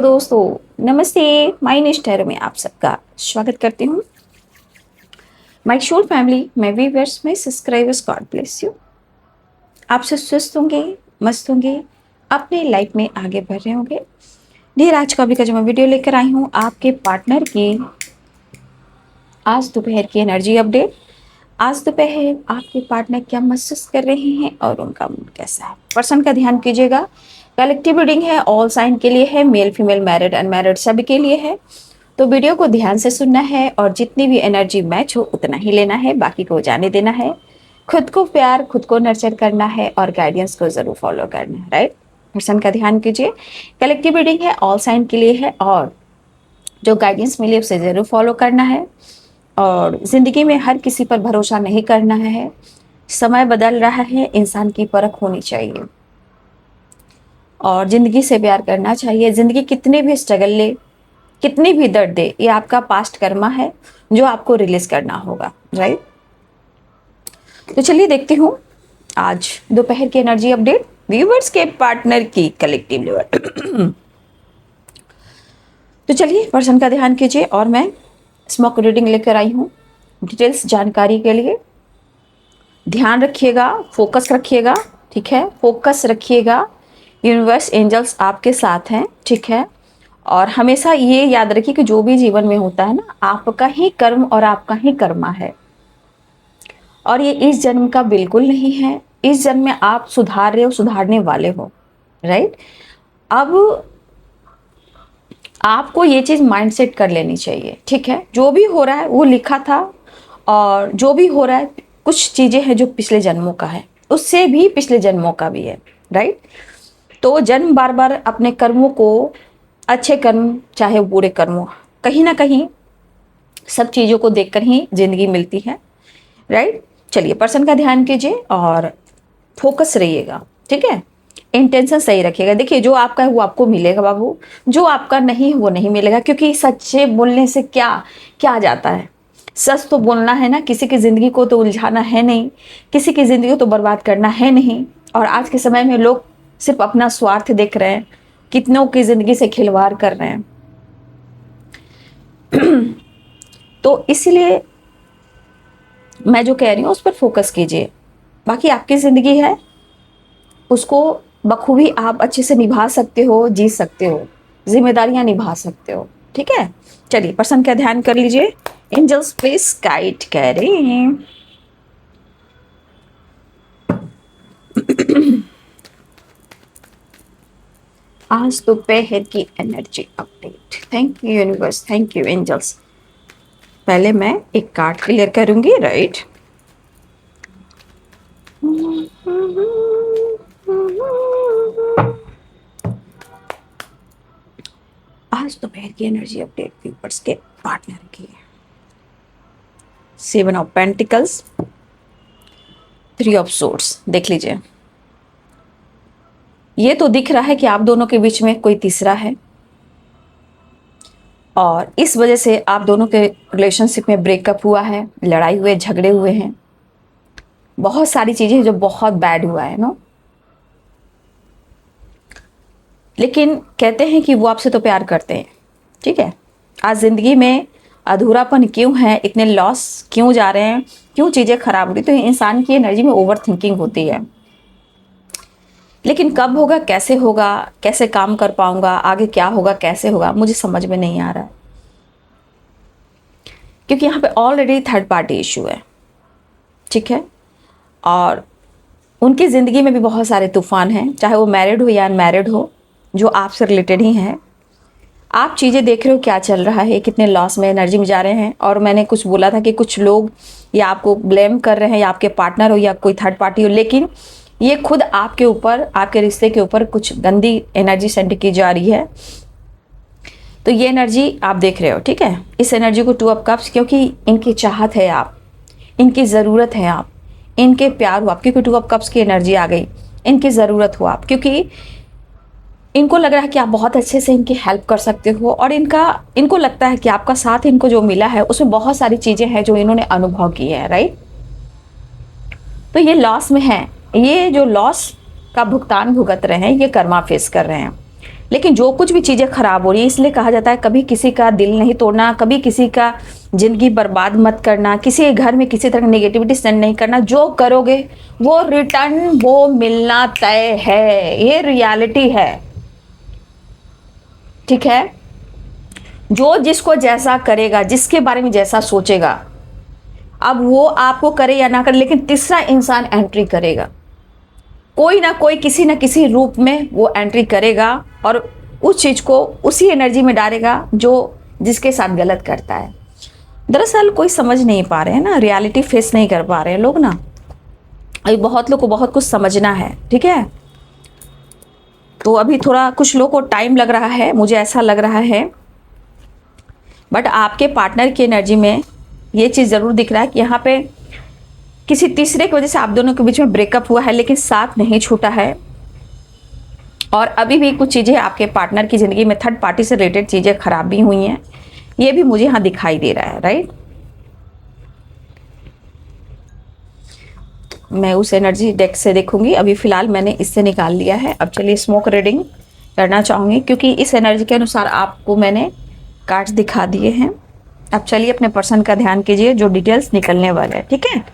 दोस्तों नमस्ते। माय निष्ठा में आप सबका स्वागत करती हूँ। माय शोर family, my viewers, my subscribers, God bless you. आप सब स्वस्थ होंगे, मस्त होंगे, अपने लाइफ में आगे बढ़ रहे होंगे। ढेर आज का भी का जो मैं वीडियो लेकर आई हूँ आपके पार्टनर की आज दोपहर की एनर्जी अपडेट। आज दोपहर आपके पार्टनर क्या महसूस कर रहे हैं और उनका मूड कैसा है। पर्सन का ध्यान कीजिएगा। कलेक्टिव रीडिंग है, ऑल साइन के लिए है, मेल फीमेल मैरिड अनमैरिड सभी के लिए है। तो वीडियो को ध्यान से सुनना है और जितनी भी एनर्जी मैच हो उतना ही लेना है, बाकी को जाने देना है। खुद को प्यार, खुद को नर्चर करना है और गाइडेंस को जरूर फॉलो करना है। राइट, पर्सन का ध्यान कीजिए। कलेक्टिव रीडिंग है, ऑल साइन के लिए है और जो गाइडेंस मिले उसे जरूर फॉलो करना है। और जिंदगी में हर किसी पर भरोसा नहीं करना है। समय बदल रहा है, इंसान की परख होनी चाहिए और जिंदगी से प्यार करना चाहिए। जिंदगी कितने भी स्ट्रगल ले, कितनी भी दर्द दे, ये आपका पास्ट कर्मा है जो आपको रिलीज करना होगा। राइट, तो चलिए देखती हूँ आज दोपहर की एनर्जी अपडेट व्यूवर्स के पार्टनर की कलेक्टिव लेवल। तो चलिए पर्सन का ध्यान कीजिए और मैं स्मोक रीडिंग लेकर आई हूँ डिटेल्स जानकारी के लिए। ध्यान रखिएगा, फोकस रखिएगा, ठीक है, फोकस रखिएगा। यूनिवर्स एंजल्स आपके साथ हैं, ठीक है। और हमेशा ये याद रखिए कि जो भी जीवन में होता है ना, आपका ही कर्म और आपका ही कर्मा है और ये इस जन्म का बिल्कुल नहीं है। इस जन्म में आप सुधार रहे हो, सुधारने वाले हो। राइट, अब आपको ये चीज माइंडसेट कर लेनी चाहिए, ठीक है। जो भी हो रहा है वो लिखा था और जो भी हो रहा है कुछ चीजें हैं जो पिछले जन्मों का है, उससे भी पिछले जन्मों का भी है। राइट, तो जन्म बार बार अपने कर्मों को, अच्छे कर्म चाहे बुरे कर्म हो, कहीं ना कहीं सब चीजों को देखकर ही जिंदगी मिलती है। राइट, चलिए पर्सन का ध्यान कीजिए और फोकस रहिएगा, ठीक है। इंटेंशन सही रखिएगा। देखिए जो आपका है वो आपको मिलेगा बाबू, जो आपका नहीं है वो नहीं मिलेगा, क्योंकि सच्चे बोलने से क्या क्या जाता है। सच तो बोलना है ना, किसी की जिंदगी को तो उलझाना है नहीं, किसी की जिंदगी को तो बर्बाद करना है नहीं। और आज के समय में लोग सिर्फ अपना स्वार्थ देख रहे हैं, कितनों की जिंदगी से खिलवाड़ कर रहे हैं। तो इसलिए मैं जो कह रही हूँ उस पर फोकस कीजिए। बाकी आपकी जिंदगी है, उसको बखूबी आप अच्छे से निभा सकते हो, जी सकते हो, जिम्मेदारियां निभा सकते हो, ठीक है। चलिए पर्सन का ध्यान कर लीजिए। एंजल्स प्लीज गाइड करें। आज दोपहर की energy update. Thank you universe, thank you angels. पहले मैं एक कार्ड क्लियर करूंगी। राइट, आज दोपहर की एनर्जी अपडेट व्यूअर्स के पार्टनर की। 7 ऑफ पेंटिकल्स, 3 ऑफ सोर्ड्स। देख लीजिए, ये तो दिख रहा है कि आप दोनों के बीच में कोई तीसरा है और इस वजह से आप दोनों के रिलेशनशिप में ब्रेकअप हुआ है, लड़ाई हुए, झगड़े हुए हैं, बहुत सारी चीजें जो बहुत बैड हुआ है नो। लेकिन कहते हैं कि वो आपसे तो प्यार करते हैं, ठीक है। आज जिंदगी में अधूरापन क्यों है, इतने लॉस क्यों जा रहे हैं, क्यों चीजें खराब हो रही, तो इंसान की एनर्जी में ओवर थिंकिंग होती है। लेकिन कब होगा, कैसे होगा, कैसे काम कर पाऊंगा, आगे क्या होगा, कैसे होगा, मुझे समझ में नहीं आ रहा है, क्योंकि यहाँ पे ऑलरेडी थर्ड पार्टी इशू है, ठीक है। और उनकी जिंदगी में भी बहुत सारे तूफान हैं, चाहे वो मैरिड हो या अनमैरिड हो, जो आपसे रिलेटेड ही हैं। आप चीज़ें देख रहे हो क्या चल रहा है, कितने लॉस में, एनर्जी में जा रहे हैं। और मैंने कुछ बोला था कि कुछ लोग या आपको ब्लेम कर रहे हैं, या आपके पार्टनर हो या कोई थर्ड पार्टी हो, लेकिन ये खुद आपके ऊपर, आपके रिश्ते के ऊपर कुछ गंदी एनर्जी सेंड की जा रही है। तो ये एनर्जी आप देख रहे हो, ठीक है। इस एनर्जी को 2 ऑफ कप्स, क्योंकि इनकी चाहत है आप, इनकी ज़रूरत है आप, इनके प्यार हो आप, क्योंकि 2 ऑफ कप्स की एनर्जी आ गई। इनकी ज़रूरत हो आप, क्योंकि इनको लग रहा है कि आप बहुत अच्छे से इनकी हेल्प कर सकते हो और इनको लगता है कि आपका साथ इनको जो मिला है उसमें बहुत सारी चीज़ें हैं जो इन्होंने अनुभव की है। राइट, तो ये लॉस में है, ये जो लॉस का भुगतान भुगत रहे हैं, ये कर्मा फेस कर रहे हैं। लेकिन जो कुछ भी चीज़ें खराब हो रही है, इसलिए कहा जाता है कभी किसी का दिल नहीं तोड़ना, कभी किसी का जिंदगी बर्बाद मत करना, किसी के घर में किसी तरह की नेगेटिविटी सेंड नहीं करना। जो करोगे वो रिटर्न वो मिलना तय है, ये रियलिटी है, ठीक है। जो जिसको जैसा करेगा, जिसके बारे में जैसा सोचेगा, अब वो आपको करे या ना करे, लेकिन तीसरा इंसान एंट्री करेगा, कोई ना कोई किसी ना किसी रूप में वो एंट्री करेगा और उस चीज को उसी एनर्जी में डालेगा जो जिसके साथ गलत करता है। दरअसल कोई समझ नहीं पा रहे हैं ना, रियलिटी फेस नहीं कर पा रहे हैं लोग ना। अभी बहुत लोग को बहुत कुछ समझना है, ठीक है। तो अभी थोड़ा कुछ लोग को टाइम लग रहा है, मुझे ऐसा लग रहा है, बट आपके पार्टनर की एनर्जी में ये चीज़ ज़रूर दिख रहा है कि यहाँ पे किसी तीसरे की वजह से आप दोनों के बीच में ब्रेकअप हुआ है, लेकिन साथ नहीं छूटा है। और अभी भी कुछ चीज़ें आपके पार्टनर की ज़िंदगी में थर्ड पार्टी से रिलेटेड चीज़ें खराब भी हुई हैं, ये भी मुझे यहाँ दिखाई दे रहा है, राइट। मैं उस एनर्जी डेक से देखूंगी, अभी फिलहाल मैंने इससे निकाल लिया है। अब चलिए स्मोक रीडिंग करना चाहूँगी, क्योंकि इस एनर्जी के अनुसार आपको मैंने कार्ड्स दिखा दिए हैं। अब चलिए अपने पर्सन का ध्यान कीजिए, जो डिटेल्स निकलने वाले हैं, ठीक है।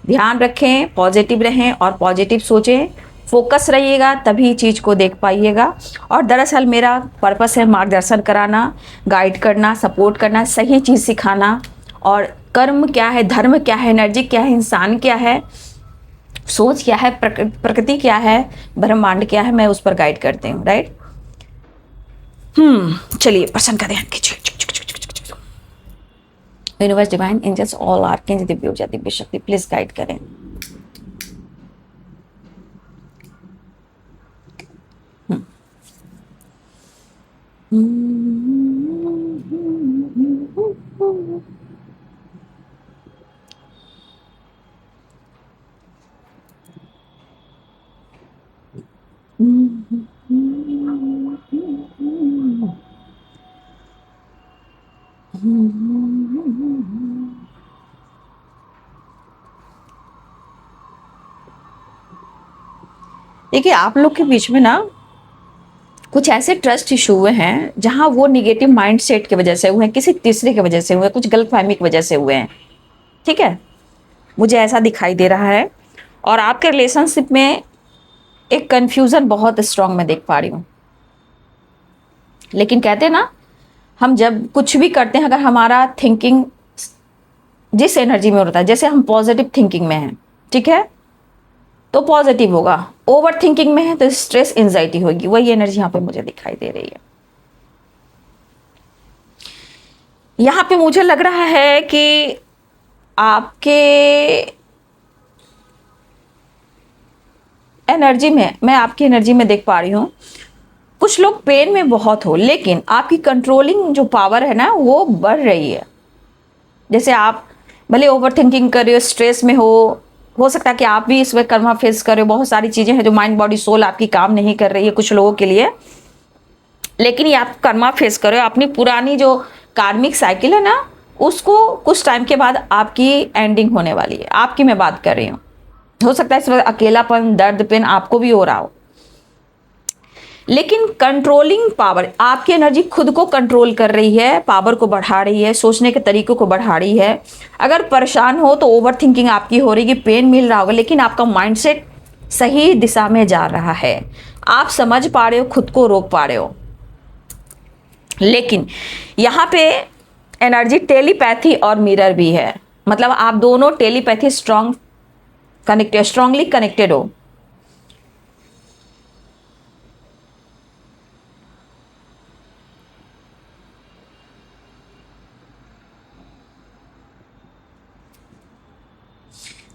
ध्यान रखें, पॉजिटिव रहें और पॉजिटिव सोचें, फोकस रहिएगा, तभी चीज़ को देख पाइएगा। और दरअसल मेरा पर्पस है मार्गदर्शन कराना, गाइड करना, सपोर्ट करना, सही चीज़ सिखाना। और कर्म क्या है, धर्म क्या है, एनर्जी क्या है, इंसान क्या है, सोच क्या है, प्रकृति क्या है, ब्रह्मांड क्या है, मैं उस पर गाइड करती हूँ, राइट। चलिए पर्सन का ध्यान कीजिए। Universe, divine angels, all archangel, दिव्य ऊर्जा, दिव्य शक्ति, प्लीज गाइड करें। देखिए आप लोग के बीच में ना कुछ ऐसे ट्रस्ट इशू हुए हैं जहां वो निगेटिव माइंडसेट की वजह से हुए हैं, किसी तीसरे की वजह से हुए हैं, कुछ गलतफहमी की वजह से हुए हैं, ठीक है। मुझे ऐसा दिखाई दे रहा है। और आपके रिलेशनशिप में एक कंफ्यूजन बहुत स्ट्रांग मैं देख पा रही हूँ। लेकिन कहते हैं ना, हम जब कुछ भी करते हैं, अगर हमारा थिंकिंग जिस एनर्जी में होता है, जैसे हम पॉजिटिव थिंकिंग में हैं, ठीक है, तो पॉजिटिव होगा। ओवर थिंकिंग में है तो स्ट्रेस एंजाइटी होगी। वही एनर्जी यहाँ पे मुझे दिखाई दे रही है। यहाँ पे मुझे लग रहा है कि आपके एनर्जी में, मैं आपकी एनर्जी में देख पा रही हूँ, कुछ लोग पेन में बहुत हो, लेकिन आपकी कंट्रोलिंग जो पावर है ना वो बढ़ रही है। जैसे आप भले ओवर थिंकिंग कर रहे हो, स्ट्रेस में हो सकता है कि आप भी इस वक्त कर्मा फेस कर रहे हो। बहुत सारी चीज़ें हैं जो माइंड बॉडी सोल आपकी काम नहीं कर रही है कुछ लोगों के लिए, लेकिन ये आप कर्मा फेस कर रहे हो। अपनी पुरानी जो कार्मिक साइकिल है ना, उसको कुछ टाइम के बाद आपकी एंडिंग होने वाली है। आपकी मैं बात कर रही हूँ। हो सकता है इस वक्त अकेलापन, दर्द, पेन आपको भी हो रहा हो, लेकिन कंट्रोलिंग पावर, आपकी एनर्जी खुद को कंट्रोल कर रही है, पावर को बढ़ा रही है, सोचने के तरीकों को बढ़ा रही है। अगर परेशान हो तो ओवर थिंकिंग आपकी हो रही है, पेन मिल रहा होगा, लेकिन आपका माइंडसेट सही दिशा में जा रहा है। आप समझ पा रहे हो, खुद को रोक पा रहे हो। लेकिन यहाँ पे एनर्जी टेलीपैथी और मिरर भी है, मतलब आप दोनों टेलीपैथी स्ट्रांगली कनेक्टेड हो।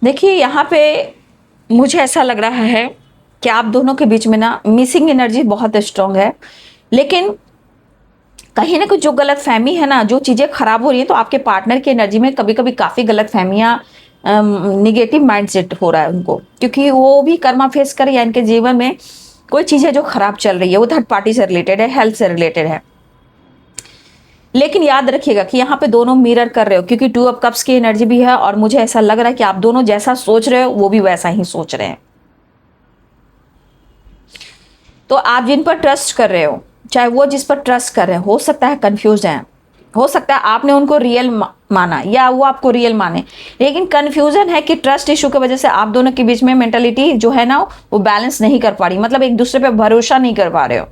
देखिए यहाँ पे मुझे ऐसा लग रहा है कि आप दोनों के बीच में ना मिसिंग एनर्जी बहुत स्ट्रांग है, लेकिन कहीं ना कुछ जो गलत फहमी है ना, जो चीज़ें खराब हो रही हैं, तो आपके पार्टनर की एनर्जी में कभी कभी काफ़ी गलत फहमियाँ, निगेटिव माइंडसेट हो रहा है उनको, क्योंकि वो भी कर्मा फेस कर, या इनके जीवन में कोई चीज़ है जो खराब चल रही है, वो थर्ड पार्टी से रिलेटेड है, हेल्थ से रिलेटेड है। लेकिन याद रखिएगा कि यहाँ पे दोनों मिरर कर रहे हो, क्योंकि टू ऑफ कप्स की एनर्जी भी है, और मुझे ऐसा लग रहा है कि आप दोनों जैसा सोच रहे हो वो भी वैसा ही सोच रहे हैं। तो आप जिन पर ट्रस्ट कर रहे हो, चाहे वो जिस पर ट्रस्ट कर रहे हैं, हो सकता है कंफ्यूज हैं, हो सकता है आपने उनको रियल माना या वो आपको रियल माने, लेकिन कंफ्यूजन है कि ट्रस्ट इशू की वजह से आप दोनों के बीच में मेंटालिटी जो है ना वो बैलेंस नहीं कर पा रही, मतलब एक दूसरे पे भरोसा नहीं कर पा रहे हो।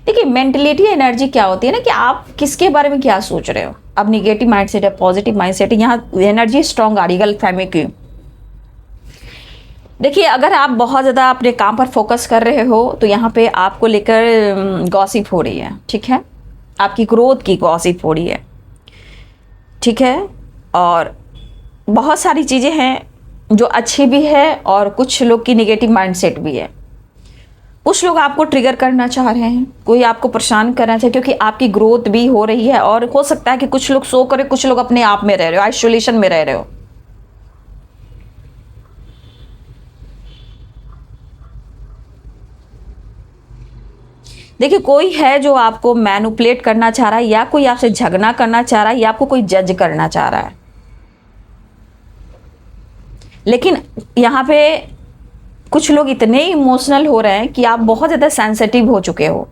देखिए मेंटलिटी एनर्जी क्या होती है ना कि आप किसके बारे में क्या सोच रहे हो। अब निगेटिव माइंडसेट है, पॉजिटिव माइंडसेट है, यहाँ एनर्जी स्ट्रांग आ रही है गलतफहमी की। देखिए अगर आप बहुत ज़्यादा अपने काम पर फोकस कर रहे हो तो यहाँ पे आपको लेकर गॉसिप हो रही है, ठीक है, आपकी ग्रोथ की गॉसिप हो रही है, ठीक है। और बहुत सारी चीज़ें हैं जो अच्छी भी है और कुछ लोग की निगेटिव माइंडसेट भी है। कुछ लोग आपको ट्रिगर करना चाह रहे हैं, कोई आपको परेशान करना चाहे क्योंकि आपकी ग्रोथ भी हो रही है, और हो सकता है कि कुछ लोग सो करे, कुछ लोग अपने आप में रह रहे हो, आइसोलेशन में रह रहे हो। देखिए कोई है जो आपको मैनिपुलेट करना चाह रहा है, या कोई आपसे झगड़ा करना चाह रहा है, या आपको कोई जज करना चाह रहा है। लेकिन यहाँ पे कुछ लोग इतने इमोशनल हो रहे हैं कि आप बहुत ज़्यादा सेंसिटिव हो चुके हो,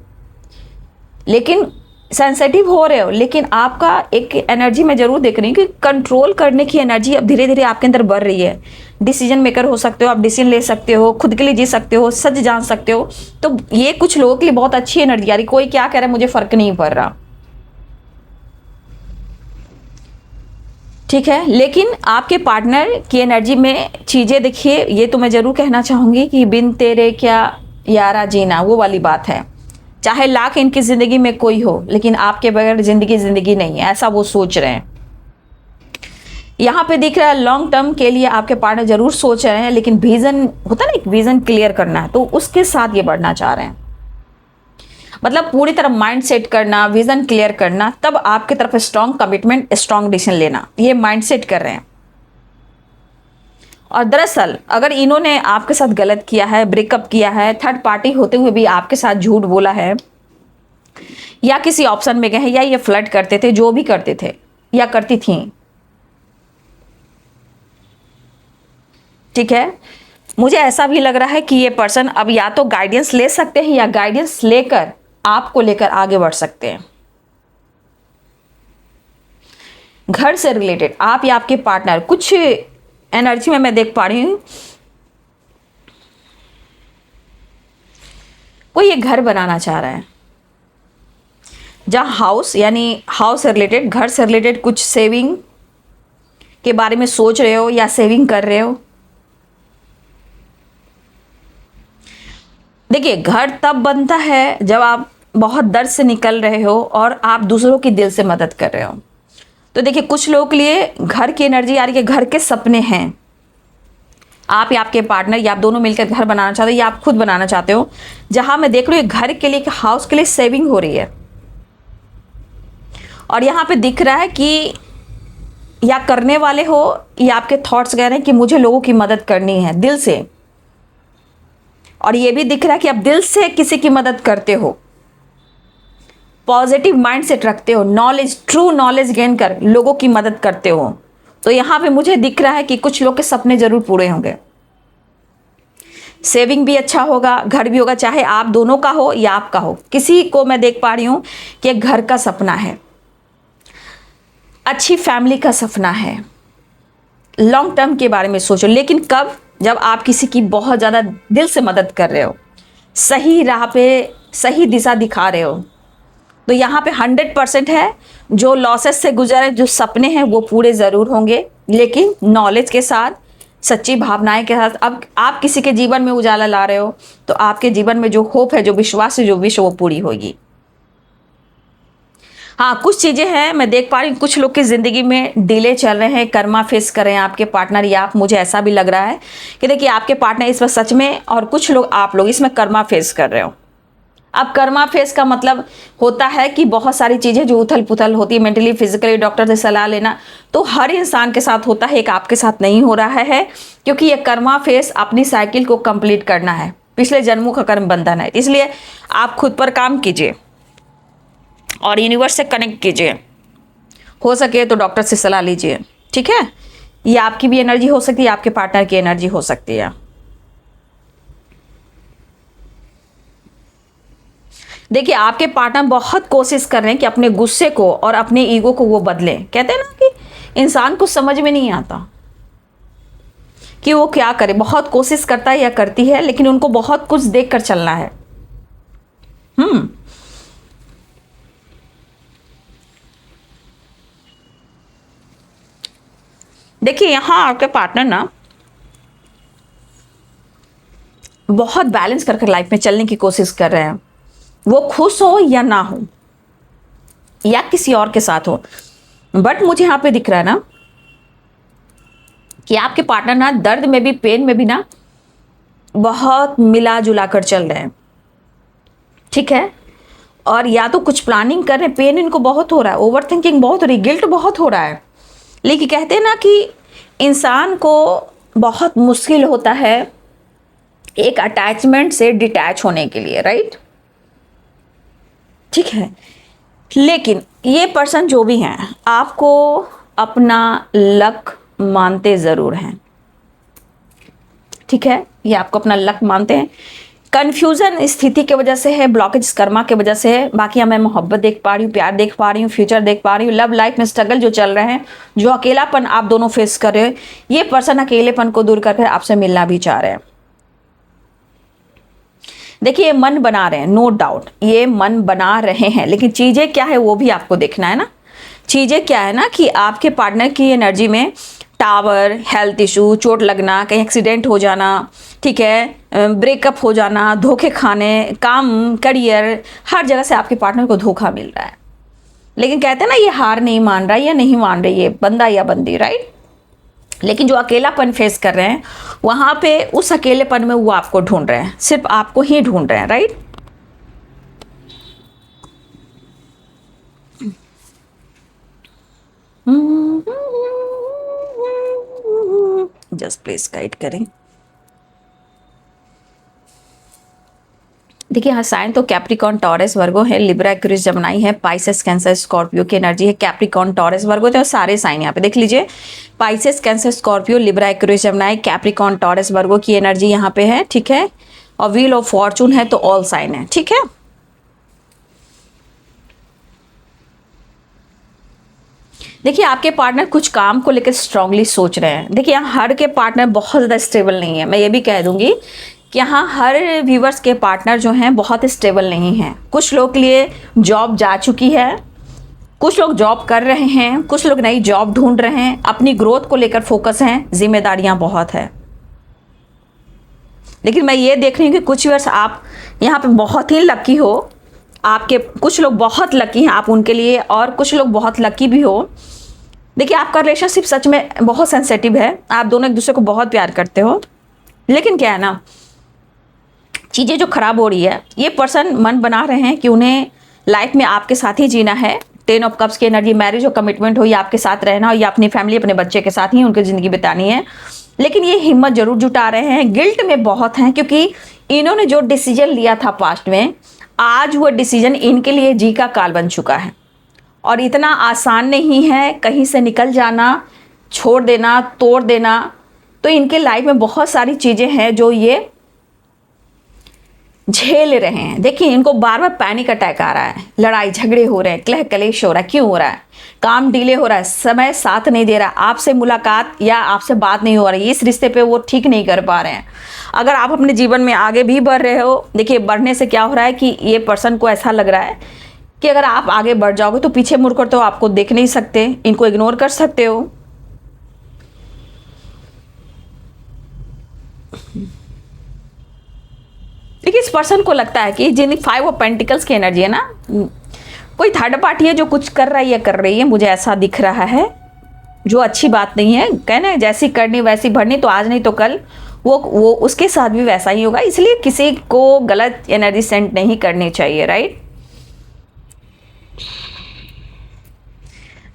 लेकिन सेंसिटिव हो रहे हो, लेकिन आपका एक एनर्जी मैं जरूर देख रही हूँ कि कंट्रोल करने की एनर्जी अब धीरे धीरे आपके अंदर बढ़ रही है। डिसीजन मेकर हो सकते हो, आप डिसीजन ले सकते हो, खुद के लिए जी सकते हो, सच जान सकते हो। तो ये कुछ लोगों के लिए बहुत अच्छी एनर्जी आ रही। कोई क्या कह रहा है मुझे फर्क नहीं पड़ रहा, ठीक है। लेकिन आपके पार्टनर की एनर्जी में चीज़ें देखिए, ये तो मैं ज़रूर कहना चाहूँगी कि बिन तेरे क्या यारा जीना, वो वाली बात है। चाहे लाख इनकी ज़िंदगी में कोई हो, लेकिन आपके बगैर ज़िंदगी नहीं है, ऐसा वो सोच रहे हैं। यहाँ पे दिख रहा है लॉन्ग टर्म के लिए आपके पार्टनर जरूर सोच रहे हैं, लेकिन विजन होता है ना, एक विजन क्लियर करना है, तो उसके साथ ये बढ़ना चाह रहे हैं। मतलब पूरी तरह माइंड सेट करना, विजन क्लियर करना, तब आपकी तरफ स्ट्रांग कमिटमेंट, स्ट्रांग डिसीजन लेना, ये माइंड सेट कर रहे हैं। और दरअसल अगर इन्होंने आपके साथ गलत किया है, ब्रेकअप किया है, थर्ड पार्टी होते हुए भी आपके साथ झूठ बोला है, या किसी ऑप्शन में गए हैं, या ये फ्लर्ट करते थे, जो भी करते थे या करती थी, ठीक है, मुझे ऐसा भी लग रहा है कि ये पर्सन अब या तो गाइडेंस ले सकते हैं, या गाइडेंस लेकर आपको लेकर आगे बढ़ सकते हैं। घर से रिलेटेड आप या आपके पार्टनर, कुछ एनर्जी में मैं देख पा रही हूं कोई ये घर बनाना चाह रहा है, जहां हाउस, यानी हाउस से रिलेटेड, घर से रिलेटेड कुछ सेविंग के बारे में सोच रहे हो या सेविंग कर रहे हो। देखिए घर तब बनता है जब आप बहुत दर्द से निकल रहे हो और आप दूसरों की दिल से मदद कर रहे हो। तो देखिए कुछ लोगों के लिए घर की एनर्जी आ रही है, घर के सपने हैं, आप या आपके पार्टनर या आप दोनों मिलकर घर बनाना चाहते हो, या आप खुद बनाना चाहते हो। जहां मैं देख रही हूँ घर के लिए, हाउस के लिए सेविंग हो रही है, और यहाँ पे दिख रहा है कि या करने वाले हो, या आपके थॉट्स कह रहे हैं कि मुझे लोगों की मदद करनी है दिल से। और ये भी दिख रहा है कि आप दिल से किसी की मदद करते हो, पॉजिटिव माइंडसेट रखते हो, नॉलेज, ट्रू नॉलेज गेन कर लोगों की मदद करते हो। तो यहाँ पे मुझे दिख रहा है कि कुछ लोग के सपने जरूर पूरे होंगे। सेविंग भी अच्छा होगा, घर भी होगा, चाहे आप दोनों का हो या आपका हो। किसी को मैं देख पा रही हूँ कि एक घर का सपना है, अच्छी फैमिली का सपना है, लॉन्ग टर्म के बारे में सोचो। लेकिन कब? जब आप किसी की बहुत ज़्यादा दिल से मदद कर रहे हो, सही राह पे सही दिशा दिखा रहे हो। तो यहाँ पे 100% है, जो लॉसेस से गुजरे, जो सपने हैं वो पूरे ज़रूर होंगे, लेकिन नॉलेज के साथ, सच्ची भावनाएं के साथ। अब आप किसी के जीवन में उजाला ला रहे हो, तो आपके जीवन में जो होप है, जो विश्वास है, जो विश, वो पूरी होगी। हाँ कुछ चीज़ें हैं मैं देख पा रही हूँ, कुछ लोग की ज़िंदगी में डिले चल रहे हैं, कर्मा फेस कर रहे हैं आपके पार्टनर या आप। मुझे ऐसा भी लग रहा है कि देखिए आपके पार्टनर इस पर सच में, और कुछ लोग, आप लोग इसमें कर्मा फेस कर रहे हो। अब कर्मा फेस का मतलब होता है कि बहुत सारी चीज़ें जो उथल पुथल होती है, मेंटली, फिजिकली, डॉक्टर से सलाह लेना, तो हर इंसान के साथ होता है, एक आपके साथ नहीं हो रहा है, क्योंकि ये कर्मा फेस अपनी साइकिल को कंप्लीट करना है, पिछले जन्मों का कर्म बंधन है। इसलिए आप खुद पर काम कीजिए और यूनिवर्स से कनेक्ट कीजिए, हो सके तो डॉक्टर से सलाह लीजिए, ठीक है। ये आपकी भी एनर्जी हो सकती है, आपके पार्टनर की एनर्जी हो सकती है। देखिए आपके पार्टनर बहुत कोशिश कर रहे हैं कि अपने गुस्से को और अपने ईगो को वो बदलें। कहते हैं ना कि इंसान को समझ में नहीं आता कि वो क्या करे, बहुत कोशिश करता है या करती है, लेकिन उनको बहुत कुछ देख कर चलना है। देखिए यहां आपके पार्टनर ना बहुत बैलेंस करके लाइफ में चलने की कोशिश कर रहे हैं। वो खुश हो या ना हो या किसी और के साथ हो, बट मुझे यहां पे दिख रहा है ना कि आपके पार्टनर ना दर्द में भी, पेन में भी ना बहुत मिला जुला कर चल रहे हैं, ठीक है। और या तो कुछ प्लानिंग कर रहे हैं, पेन इनको बहुत हो रहा है, ओवर थिंकिंग बहुत हो रही है, गिल्ट बहुत हो रहा है। लेकिन कहते हैं ना कि इंसान को बहुत मुश्किल होता है एक अटैचमेंट से डिटैच होने के लिए, राइट, ठीक है। लेकिन ये पर्सन जो भी हैं आपको अपना लक मानते ज़रूर हैं, ठीक है। ये आपको अपना लक मानते हैं। कन्फ्यूज़न स्थिति की वजह से है, ब्लॉकेज कर्मा की वजह से है। बाकी मैं मोहब्बत देख पा रही हूँ, प्यार देख पा रही हूँ, फ्यूचर देख पा रही हूँ। लव लाइफ में स्ट्रगल जो चल रहे हैं, जो अकेलापन आप दोनों फेस कर रहे हो, ये पर्सन अकेलेपन को दूर करके आपसे मिलना भी चाह रहे हैं। देखिए ये मन बना रहे हैं, नो डाउट ये मन बना रहे हैं, लेकिन चीज़ें क्या है वो भी आपको देखना है ना। चीज़ें क्या है ना कि आपके पार्टनर की एनर्जी में टावर, हेल्थ इशू, चोट लगना, कहीं एक्सीडेंट हो जाना, ठीक है, ब्रेकअप हो जाना, धोखे खाने, काम, करियर, हर जगह से आपके पार्टनर को धोखा मिल रहा है। लेकिन कहते हैं ना ये हार नहीं मान रहा या नहीं मान रही है बंदा या बंदी, राइट। लेकिन जो अकेलापन फेस कर रहे हैं वहां पे उस अकेलेपन में वो आपको ढूंढ रहे हैं, सिर्फ आपको ही ढूंढ रहे हैं, राइट। जस्ट प्लीज गाइड करें। देखिए हाँ, साइन तो कैप्रिकॉन, टॉरस, वर्गो है, लिब्रा, एक्वेरियस, जमनाई है, पाइसेस, कैंसर, स्कॉर्पियो की एनर्जी है। कैप्रिकॉन, टॉरस, वर्गो तो सारे साइन यहाँ पे देख लीजिए। Pisces, Cancer, Scorpio, Libra, Aquarius, Gemini, Capricorn, Taurus, Virgo की एनर्जी यहाँ पे है, ठीक है। और व्हील ऑफ फॉर्चून है तो ऑल साइन है, ठीक है। देखिए आपके पार्टनर कुछ काम को लेकर स्ट्रांगली सोच रहे हैं। देखिए यहाँ हर के पार्टनर बहुत ज़्यादा स्टेबल नहीं है, मैं ये भी कह दूंगी कि यहाँ हर व्यूवर्स के पार्टनर जो हैं बहुत स्टेबल नहीं हैं। कुछ लोग के लिए जॉब जा चुकी है, कुछ लोग जॉब कर रहे हैं, कुछ लोग नई जॉब ढूंढ रहे हैं, अपनी ग्रोथ को लेकर फोकस हैं, जिम्मेदारियां बहुत है। लेकिन मैं ये देख रही हूँ कि कुछ व्यूअर्स आप यहाँ पे बहुत ही लकी हो, आपके कुछ लोग बहुत लकी हैं आप उनके लिए, और कुछ लोग बहुत लकी भी हो। देखिए आपका रिलेशनशिप सच में बहुत सेंसिटिव है, आप दोनों एक दूसरे को बहुत प्यार करते हो। लेकिन क्या है ना, चीज़ें जो खराब हो रही है, ये पर्सन मन बना रहे हैं कि उन्हें लाइफ में आपके साथ ही जीना है। 10 ऑफ कप्स की एनर्जी, मैरिज और कमिटमेंट हो, या आपके साथ रहना हो, या अपनी फैमिली, अपने बच्चे के साथ ही उनकी ज़िंदगी बितानी है। लेकिन ये हिम्मत जरूर जुटा रहे हैं, गिल्ट में बहुत हैं, क्योंकि इन्होंने जो डिसीजन लिया था पास्ट में, आज वो डिसीजन इनके लिए जी का काल बन चुका है। और इतना आसान नहीं है कहीं से निकल जाना, छोड़ देना, तोड़ देना। तो इनके लाइफ में बहुत सारी चीज़ें हैं जो ये झेल रहे हैं। देखिए इनको बार बार पैनिक अटैक आ रहा है, लड़ाई झगड़े हो रहे हैं, कलह कलेश हो रहा है। क्यों हो रहा है? काम डिले हो रहा है, समय साथ नहीं दे रहा, आपसे मुलाकात या आपसे बात नहीं हो रही, इस रिश्ते पे वो ठीक नहीं कर पा रहे हैं। अगर आप अपने जीवन में आगे भी बढ़ रहे हो, देखिए बढ़ने से क्या हो रहा है कि ये पर्सन को ऐसा लग रहा है कि अगर आप आगे बढ़ जाओगे तो पीछे मुड़कर तो आपको देख नहीं सकते, इनको इग्नोर कर सकते हो। देखिए इस पर्सन को लगता है कि जिन 5 ऑफ पेंटिकल्स की एनर्जी है ना, कोई थर्ड पार्टी है जो कुछ कर रहा है या कर रही है, मुझे ऐसा दिख रहा है, जो अच्छी बात नहीं है। कहना जैसी करनी वैसी भरनी, तो आज नहीं तो कल वो उसके साथ भी वैसा ही होगा। इसलिए किसी को गलत एनर्जी सेंड नहीं करनी चाहिए, राइट।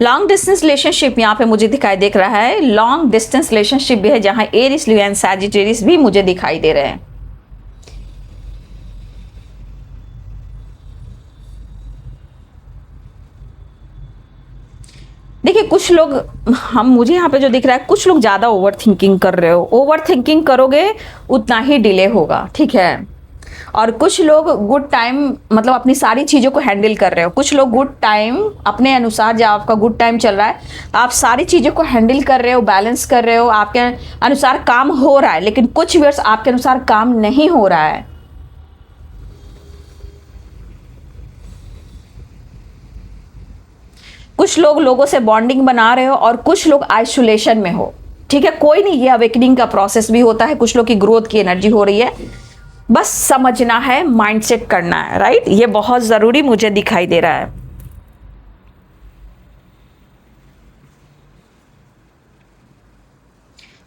लॉन्ग डिस्टेंस रिलेशनशिप यहाँ पे मुझे दिखाई देख रहा है। लॉन्ग डिस्टेंस रिलेशनशिप भी है जहां एरिस, लियो एंड सैजिटेरियस भी मुझे दिखाई दे रहे हैं। देखिए कुछ लोग, मुझे यहाँ पे जो दिख रहा है, कुछ लोग ज़्यादा ओवर थिंकिंग कर रहे हो। ओवर थिंकिंग करोगे उतना ही डिले होगा, ठीक है। और कुछ लोग गुड टाइम मतलब अपनी सारी चीज़ों को हैंडल कर रहे हो। कुछ लोग गुड टाइम अपने अनुसार, जब आपका गुड टाइम चल रहा है आप सारी चीज़ों को हैंडल कर रहे हो, बैलेंस कर रहे हो, आपके अनुसार काम हो रहा है। लेकिन कुछ व्यूअर्स आपके अनुसार काम नहीं हो रहा है। कुछ लोग लोगों से बॉन्डिंग बना रहे हो और कुछ लोग आइसोलेशन में हो। ठीक है, कोई नहीं, ये अवेकनिंग का प्रोसेस भी होता है। कुछ लोग की ग्रोथ की एनर्जी हो रही है, बस समझना है, माइंडसेट करना है, राइट। ये बहुत ज़रूरी मुझे दिखाई दे रहा है।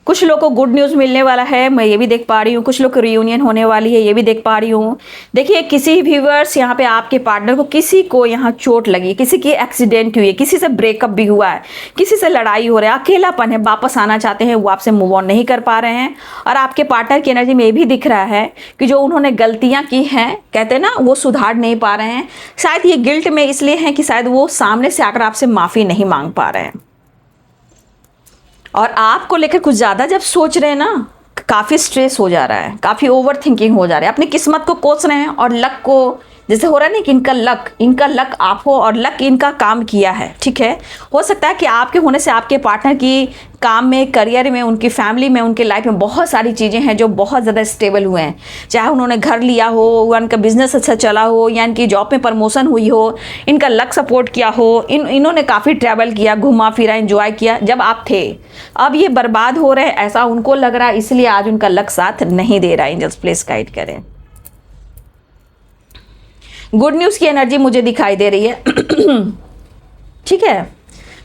कुछ लोग को गुड न्यूज़ मिलने वाला है, मैं ये भी देख पा रही हूँ। कुछ लोग को रियूनियन होने वाली है, ये भी देख पा रही हूँ। देखिए, किसी व्यूअर्स यहाँ पे आपके पार्टनर को, किसी को यहाँ चोट लगी, किसी की एक्सीडेंट हुई है, किसी से ब्रेकअप भी हुआ है, किसी से लड़ाई हो रहा है, अकेलापन है, वापस आना चाहते हैं, वो आपसे मूव ऑन नहीं कर पा रहे हैं। और आपके पार्टनर की एनर्जी में ये भी दिख रहा है कि जो उन्होंने गलतियाँ की हैं, कहते हैं ना, वो सुधार नहीं पा रहे हैं। शायद ये गिल्ट में इसलिए हैं कि शायद वो सामने से आकर आपसे माफ़ी नहीं मांग पा रहे हैं। और आपको लेकर कुछ ज़्यादा जब सोच रहे हैं ना, काफ़ी स्ट्रेस हो जा रहा है, काफ़ी ओवर थिंकिंग हो जा रहा है, अपनी किस्मत को कोस रहे हैं और लक को, जैसे हो रहा है ना कि इनका लक आप हो और लक इनका काम किया है। ठीक है, हो सकता है कि आपके होने से आपके पार्टनर की काम में, करियर में, उनकी फैमिली में, उनके लाइफ में बहुत सारी चीज़ें हैं जो बहुत ज़्यादा स्टेबल हुए हैं। चाहे उन्होंने घर लिया हो, या उनका बिजनेस अच्छा चला हो, या इनकी जॉब में प्रमोशन हुई हो, इनका लक सपोर्ट किया हो, इन्होंने काफ़ी ट्रैवल किया, घुमा फिरा, एंजॉय किया जब आप थे। अब ये बर्बाद हो रहे हैं, ऐसा उनको लग रहा है, इसलिए आज उनका लक साथ नहीं दे रहा है। एंजल्स प्लीज गाइड करें। गुड न्यूज़ की एनर्जी मुझे दिखाई दे रही है। ठीक है,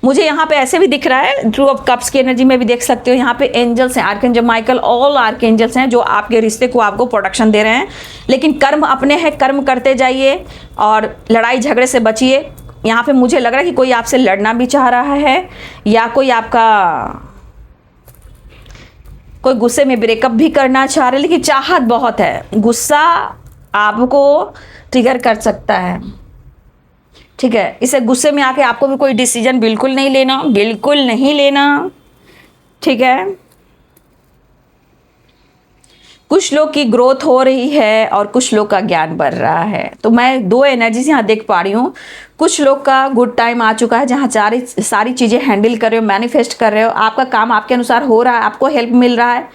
मुझे यहाँ पे ऐसे भी दिख रहा है, ट्रू ऑफ कप्स की एनर्जी में भी देख सकते हो। यहाँ पे एंजल्स हैं, आर्कएंजल माइकल, ऑल आर्कएंजल्स हैं जो आपके रिश्ते को, आपको प्रोटेक्शन दे रहे हैं। लेकिन कर्म अपने हैं, कर्म करते जाइए और लड़ाई झगड़े से बचिए। यहाँ पे मुझे लग रहा है कि कोई आपसे लड़ना भी चाह रहा है, या कोई आपका कोई गुस्से में ब्रेकअप भी करना चाह रहा है, लेकिन चाहत बहुत है। गुस्सा आपको ट्रिगर कर सकता है। ठीक है, इसे गुस्से में आके आपको भी कोई डिसीजन बिल्कुल नहीं लेना, बिल्कुल नहीं लेना। ठीक है, कुछ लोग की ग्रोथ हो रही है और कुछ लोग का ज्ञान बढ़ रहा है। तो मैं दो एनर्जीज यहाँ देख पा रही हूँ। कुछ लोग का गुड टाइम आ चुका है, जहाँ सारी चीज़ें हैंडल कर रहे हो, मैनिफेस्ट कर रहे हो, आपका काम आपके अनुसार हो रहा है, आपको हेल्प मिल रहा है,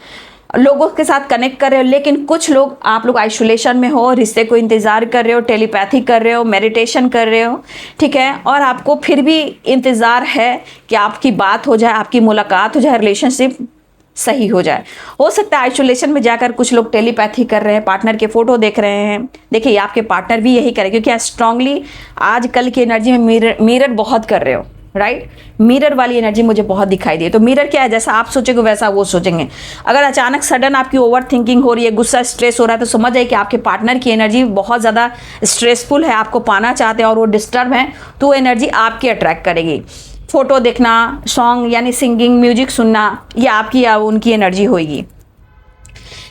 लोगों के साथ कनेक्ट कर रहे हो। लेकिन कुछ लोग, आप लोग आइसोलेशन में हो, रिश्ते को इंतज़ार कर रहे हो, टेलीपैथी कर रहे हो, मेडिटेशन कर रहे हो। ठीक है, और आपको फिर भी इंतज़ार है कि आपकी बात हो जाए, आपकी मुलाकात हो जाए, रिलेशनशिप सही हो जाए। हो सकता है आइसोलेशन में जाकर कुछ लोग टेलीपैथी कर रहे हैं, पार्टनर के फोटो देख रहे हैं। देखिए, आपके पार्टनर भी यही करें, क्योंकि स्ट्रांगली आज कल की एनर्जी में मिरर बहुत कर रहे हो, राइट। मिरर वाली एनर्जी मुझे बहुत दिखाई दी। तो मिरर क्या है, जैसा आप सोचेंगे वैसा वो सोचेंगे। अगर अचानक सडन आपकी ओवर थिंकिंग हो रही है, गुस्सा, स्ट्रेस हो रहा है, तो समझ जाइए कि आपके पार्टनर की एनर्जी बहुत ज़्यादा स्ट्रेसफुल है, आपको पाना चाहते हैं और वो डिस्टर्ब है, तो वो एनर्जी आपकी अट्रैक्ट करेगी। फोटो देखना, सॉन्ग यानी सिंगिंग, म्यूजिक सुनना, ये आपकी या उनकी एनर्जी होगी।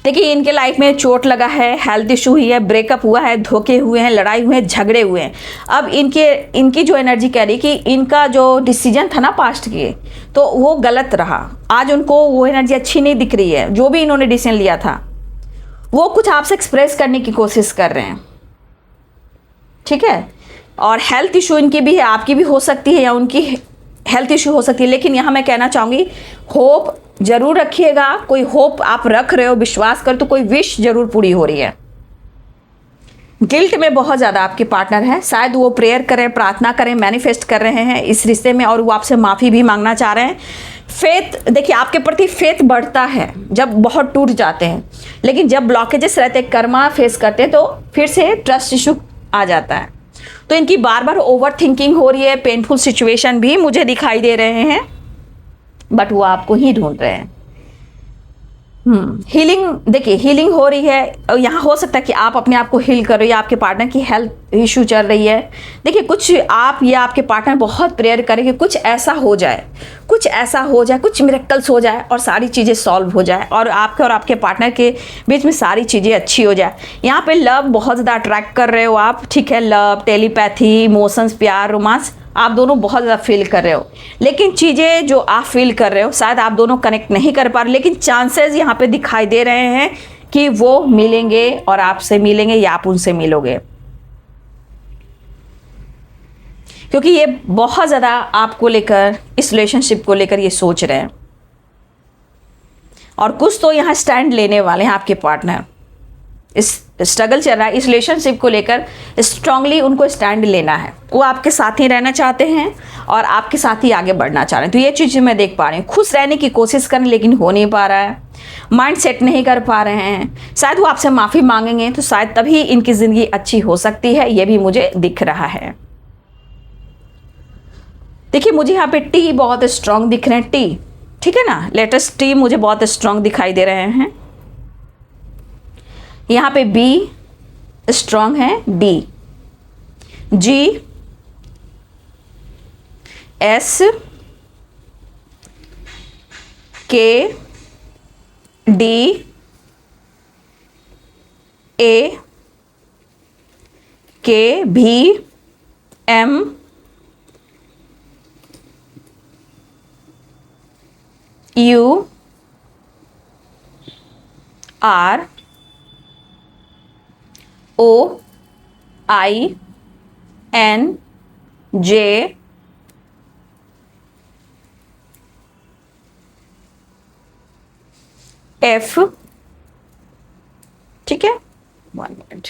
देखिए, इनके लाइफ में चोट लगा है, हेल्थ इशू हुई है, ब्रेकअप हुआ है, धोखे हुए हैं, लड़ाई हुए हैं, झगड़े हुए हैं। अब इनकी जो एनर्जी कह रही कि इनका जो डिसीजन था ना पास्ट के, तो वो गलत रहा। आज उनको वो एनर्जी अच्छी नहीं दिख रही है। जो भी इन्होंने डिसीजन लिया था वो कुछ आपसे एक्सप्रेस करने की कोशिश कर रहे हैं। ठीक है, और हेल्थ इशू इनकी भी है, आपकी भी हो सकती है, या उनकी हेल्थ इशू हो सकती है। लेकिन यहाँ मैं कहना चाहूँगी, होप जरूर रखिएगा। कोई होप आप रख रहे हो, विश्वास कर, तो कोई विश जरूर पूरी हो रही है। गिल्ट में बहुत ज़्यादा आपके पार्टनर है, शायद वो प्रेयर करें, प्रार्थना करें, मैनिफेस्ट कर रहे हैं इस रिश्ते में, और वो आपसे माफ़ी भी मांगना चाह रहे हैं। फेथ, देखिए, आपके प्रति फेथ बढ़ता है जब बहुत टूट जाते हैं, लेकिन जब ब्लॉकेजेस रहते हैं, कर्मा फेस करते हैं, तो फिर से ट्रस्ट इशू आ जाता है। तो इनकी बार बार ओवर थिंकिंग हो रही है, पेनफुल सिचुएशन भी मुझे दिखाई दे रहे हैं, बट वो आपको ही ढूंढ रहे हैं। हीलिंग, देखिए हीलिंग हो रही है। यहाँ हो सकता है कि आप अपने आप को हील कर रहे हो, या आपके पार्टनर की हेल्थ इशू चल रही है। देखिए, कुछ आप या आपके पार्टनर बहुत प्रेयर करें कि कुछ ऐसा हो जाए, कुछ ऐसा हो जाए, कुछ मिरेकल्स हो जाए और सारी चीज़ें सॉल्व हो जाए, और आपके और आपके पार्टनर के बीच में सारी चीज़ें अच्छी हो जाए। यहाँ पे लव बहुत ज़्यादा अट्रैक्ट कर रहे हो आप। ठीक है, लव, टेलीपैथी, इमोशंस, प्यार, रोमांस, आप दोनों बहुत ज़्यादा फील कर रहे हो। लेकिन चीज़ें जो आप फील कर रहे हो शायद आप दोनों कनेक्ट नहीं कर पा रहे, लेकिन चांसेस यहाँ पे दिखाई दे रहे हैं कि वो मिलेंगे और आपसे मिलेंगे या आप उनसे मिलोगे, क्योंकि ये बहुत ज़्यादा आपको लेकर, इस रिलेशनशिप को लेकर ये सोच रहे हैं और कुछ तो यहाँ स्टैंड लेने वाले हैं आपके पार्टनर। इस स्ट्रगल चल रहा है इस रिलेशनशिप को लेकर, स्ट्रांगली उनको स्टैंड लेना है, वो आपके साथ ही रहना चाहते हैं और आपके साथ ही आगे बढ़ना चाह रहे हैं। तो ये चीज़ मैं देख पा रही हूँ, खुश रहने की कोशिश करें लेकिन हो नहीं पा रहा है, माइंड सेट नहीं कर पा रहे हैं। शायद वो आपसे माफ़ी मांगेंगे तो शायद तभी इनकी ज़िंदगी अच्छी हो सकती है, ये भी मुझे दिख रहा है। देखिए मुझे यहाँ पे टी बहुत स्ट्रांग दिख रहे हैं, टी, ठीक है ना, लेटेस्ट टी मुझे बहुत स्ट्रांग दिखाई दे रहे हैं। यहाँ पे बी स्ट्रांग है, D, G, S, K, D, A, K, भी, M, U, R, O, I, N, J, F, ठीक है, 1 मिनट।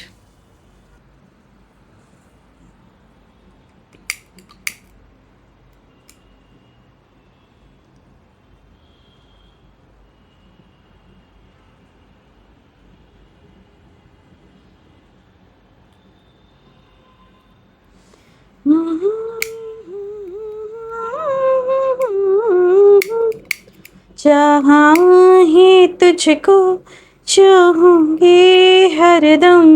जहाँ ही तुझको चाहूंगी हरदम।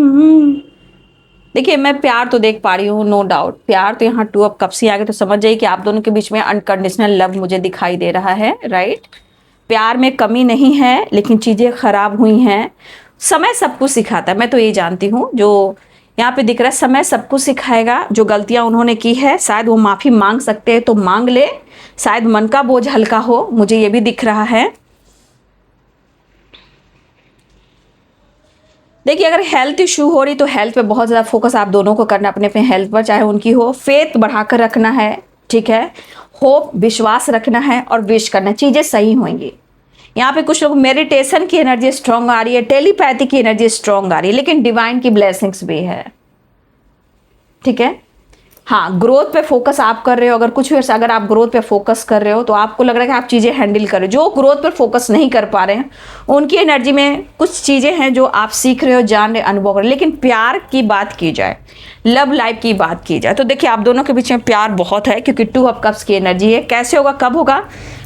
देखिए मैं प्यार तो देख पा रही हूँ, नो डाउट प्यार तो यहाँ 2 ऑफ कप्स ही आ गए, तो समझ जाइए कि आप दोनों के बीच में अनकंडीशनल लव मुझे दिखाई दे रहा है, राइट। प्यार में कमी नहीं है लेकिन चीज़ें खराब हुई हैं। समय सब कुछ सिखाता है, मैं तो ये जानती हूँ। जो यहाँ पे दिख रहा है समय सब कुछ सिखाएगा। जो गलतियाँ उन्होंने की है शायद वो माफ़ी मांग सकते हैं तो मांग ले, शायद मन का बोझ हल्का हो, मुझे ये भी दिख रहा है। देखिए अगर हेल्थ इशू हो रही तो हेल्थ पे बहुत ज़्यादा फोकस आप दोनों को करना, अपने अपने हेल्थ पर, चाहे उनकी हो। फेथ बढ़ाकर रखना है, ठीक है, होप, विश्वास रखना है और विश करना, चीज़ें सही होंगी। यहाँ पे कुछ लोग मेडिटेशन की एनर्जी स्ट्रांग आ रही है, टेलीपैथी की एनर्जी स्ट्रांग आ रही है, लेकिन डिवाइन की ब्लेसिंग्स भी है, ठीक है। हाँ, ग्रोथ पे फोकस आप कर रहे हो। अगर कुछ भी अगर आप ग्रोथ पे फोकस कर रहे हो तो आपको लग रहा है कि आप चीज़ें हैंडल कर रहे हो। जो ग्रोथ पर फोकस नहीं कर पा रहे हैं उनकी एनर्जी में कुछ चीज़ें हैं जो आप सीख रहे हो, जान रहे, अनुभव कर रहे हो। लेकिन प्यार की बात की जाए, लव लाइफ की बात की जाए तो देखिए आप दोनों के बीच में प्यार बहुत है, क्योंकि 2 ऑफ कप्स की एनर्जी है। कैसे होगा, कब होगा,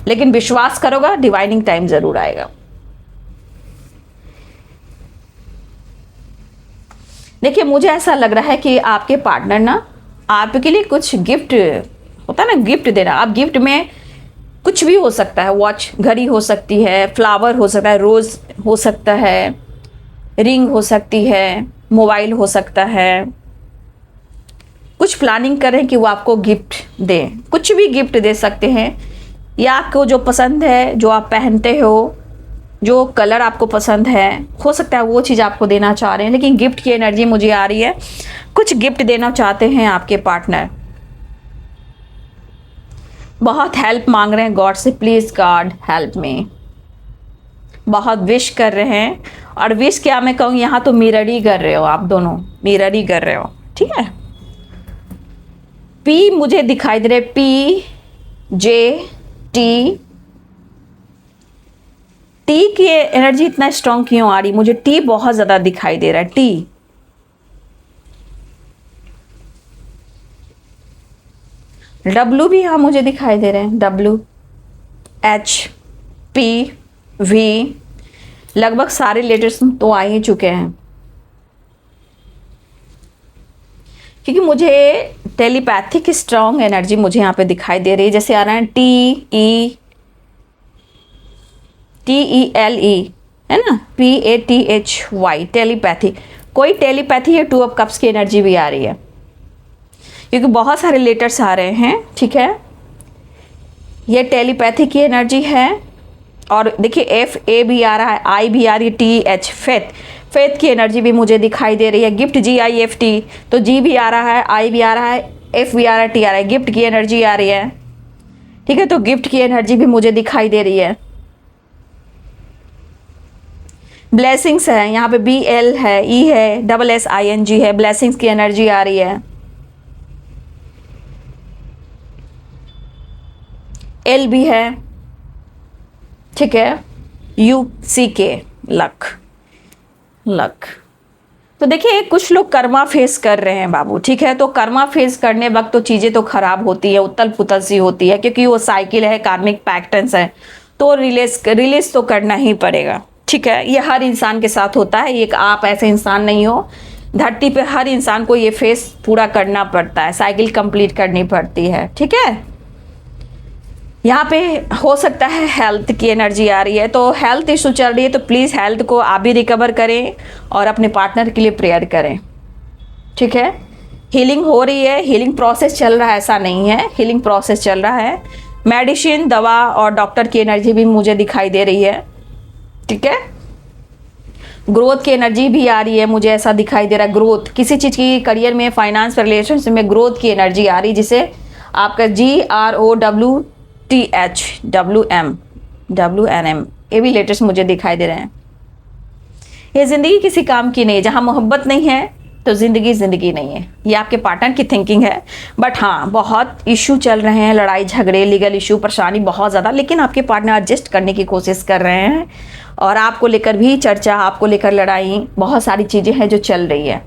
लेकिन विश्वास करोगा डिवाइनिंग टाइम जरूर आएगा। देखिए मुझे ऐसा लग रहा है कि आपके पार्टनर ना आपके लिए कुछ गिफ्ट, होता है ना गिफ्ट देना, आप गिफ्ट में कुछ भी हो सकता है, वॉच, घड़ी हो सकती है, फ्लावर हो सकता है, रोज़ हो सकता है, रिंग हो सकती है, मोबाइल हो सकता है। कुछ प्लानिंग करें कि वो आपको गिफ्ट दें, कुछ भी गिफ्ट दे सकते हैं, या आपको जो पसंद है, जो आप पहनते हो, जो कलर आपको पसंद है, हो सकता है वो चीज़ आपको देना चाह रहे हैं। लेकिन गिफ्ट की एनर्जी मुझे आ रही है, कुछ गिफ्ट देना चाहते हैं आपके पार्टनर। बहुत हेल्प मांग रहे हैं गॉड से, प्लीज़ गॉड हेल्प मी, बहुत विश कर रहे हैं। और विश क्या मैं कहूँ, यहाँ तो मिररी कर रहे हो, आप दोनों मिररी कर रहे हो, ठीक है। पी मुझे दिखाई दे रहे, पी, जे, टी, टी की एनर्जी इतना स्ट्रांग क्यों आ रही, मुझे टी बहुत ज़्यादा दिखाई दे रहा है, टी। डब्लू भी यहाँ मुझे दिखाई दे रहे हैं, डब्लू, एच, पी, वी, लगभग सारे लेटर्स तो आ ही चुके हैं, क्योंकि मुझे टेलीपैथिक स्ट्रांग एनर्जी मुझे यहाँ पे दिखाई दे रही है। जैसे आ रहा है TELE, है ना, PATHY, टेलीपैथी। कोई टेलीपैथी है, 2 ऑफ कप्स की एनर्जी भी आ रही है, क्योंकि बहुत सारे लेटर्स आ रहे हैं, ठीक है। ये टेलीपैथी की एनर्जी है, और देखिए एफ ए भी आ रहा है, आई भी आ रही है, टी एच फेथ, फेथ की एनर्जी भी मुझे दिखाई दे रही है। Gift G I F T, तो जी भी आ रहा है, आई भी आ रहा है, एफ भी आ रहा है, टी आ रहा है, गिफ्ट की एनर्जी आ रही है। ठीक है, तो गिफ्ट की एनर्जी भी मुझे दिखाई दे रही है। ब्लेसिंग्स है यहाँ पे, बी एल है, ई है, double S I N G है, ब्लेसिंग्स की एनर्जी आ रही है। एल भी है, ठीक है, यू सी के, लक, लक। तो देखिए कुछ लोग कर्मा फेस कर रहे हैं बाबू, ठीक है। तो कर्मा फेस करने वक्त तो चीज़ें तो खराब होती है, उतल पुतल सी होती है, क्योंकि वो साइकिल है, कार्मिक पैटर्न्स है, तो रिलीज तो करना ही पड़ेगा, ठीक है। ये हर इंसान के साथ होता है, एक आप ऐसे इंसान नहीं हो, धरती पे हर इंसान को ये फेस पूरा करना पड़ता है, साइकिल कंप्लीट करनी पड़ती है, ठीक है। यहाँ पे हो सकता है हेल्थ की एनर्जी आ रही है, तो हेल्थ इशू चल रही है, तो प्लीज़ हेल्थ को आप भी रिकवर करें और अपने पार्टनर के लिए प्रेयर करें, ठीक है। हीलिंग हो रही है, हीलिंग प्रोसेस चल रहा है, ऐसा नहीं है, हीलिंग प्रोसेस चल रहा है। मेडिसिन, दवा और डॉक्टर की एनर्जी भी मुझे दिखाई दे रही है, ठीक है। ग्रोथ की एनर्जी भी आ रही है, मुझे ऐसा दिखाई दे रहा है, ग्रोथ किसी चीज़ की, करियर में, फाइनेंस, रिलेशनशिप में ग्रोथ की एनर्जी आ रही है, जिसे आपका GROWTHWM ये भी लेटर्स मुझे दिखाई दे रहे हैं। ये ज़िंदगी किसी काम की नहीं है, जहाँ मोहब्बत नहीं है तो ज़िंदगी नहीं है, ये आपके पार्टनर की थिंकिंग है। बट हाँ, बहुत इशू चल रहे हैं, लड़ाई झगड़े, लीगल इशू, परेशानी बहुत ज़्यादा, लेकिन आपके पार्टनर एडजस्ट करने की कोशिश कर रहे हैं, और आपको लेकर भी चर्चा, आपको लेकर लड़ाई, बहुत सारी चीज़ें हैं जो चल रही है,